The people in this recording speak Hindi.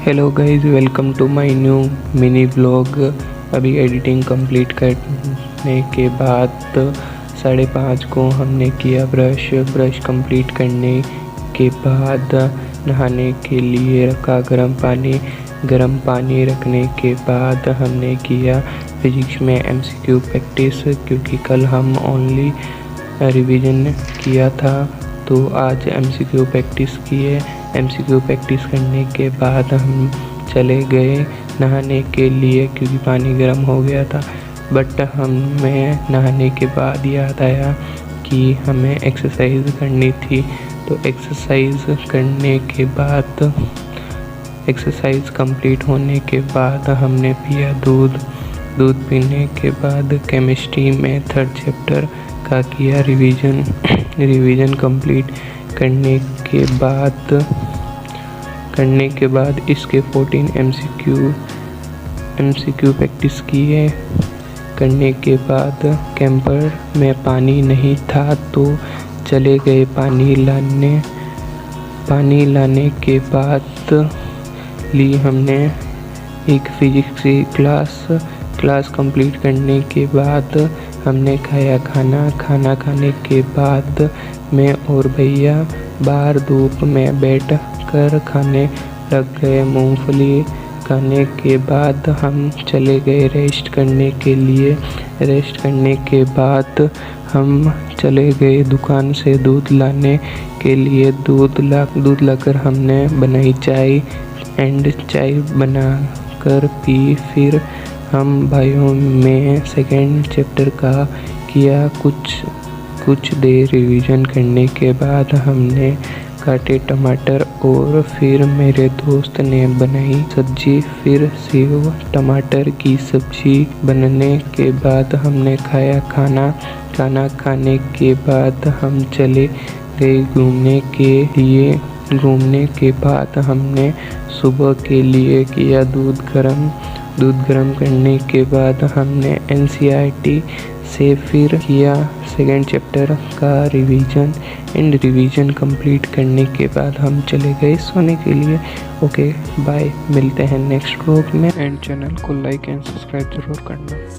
Hello guys, welcome to my new mini blog. अभी एडिटिंग कंप्लीट करने के बाद 5:30 को हमने किया ब्रश कंप्लीट करने के बाद नहाने के लिए रखा गर्म पानी रखने के बाद हमने किया फिजिक्स में MCQ प्रैक्टिस, क्योंकि कल हम ओनली रिवीजन किया था तो आज MCQ प्रैक्टिस किए। MCQ प्रैक्टिस करने के बाद हम चले गए नहाने के लिए, क्योंकि पानी गर्म हो गया था। बट हमें नहाने के बाद याद आया कि हमें एक्सरसाइज करनी थी, तो एक्सरसाइज करने के बाद एक्सरसाइज कंप्लीट होने के बाद हमने पिया दूध पीने के बाद केमिस्ट्री में 3rd चैप्टर का किया रिवीजन कंप्लीट करने के बाद इसके 14 MCQ प्रैक्टिस किए। करने के बाद कैंपर में पानी नहीं था तो चले गए पानी लाने के बाद ली हमने एक फिजिक्स की क्लास कंप्लीट करने के बाद हमने खाया खाना खाने के बाद मैं और भैया बाहर धूप में बैठ कर खाने लग गए। मूंगफली खाने के बाद हम चले गए रेस्ट करने के लिए। रेस्ट करने के बाद हम चले गए दुकान से दूध लाने के लिए। दूध लाकर हमने बनाई चाय बनाकर पी। फिर हम भाइयों में 2nd चैप्टर का किया। कुछ देर रिवीजन करने के बाद हमने काटे टमाटर और फिर मेरे दोस्त ने बनाई सब्जी। फिर सेव टमाटर की सब्जी बनने के बाद हमने खाया खाना खाने के बाद हम चले गए घूमने के बाद हमने सुबह के लिए किया दूध गर्म करने के बाद हमने NCERT से फिर किया 2nd चैप्टर का रिवीजन कंप्लीट करने के बाद हम चले गए सोने के लिए। ओके बाय, मिलते हैं नेक्स्ट व्लॉग में। एंड चैनल को लाइक एंड सब्सक्राइब जरूर करना।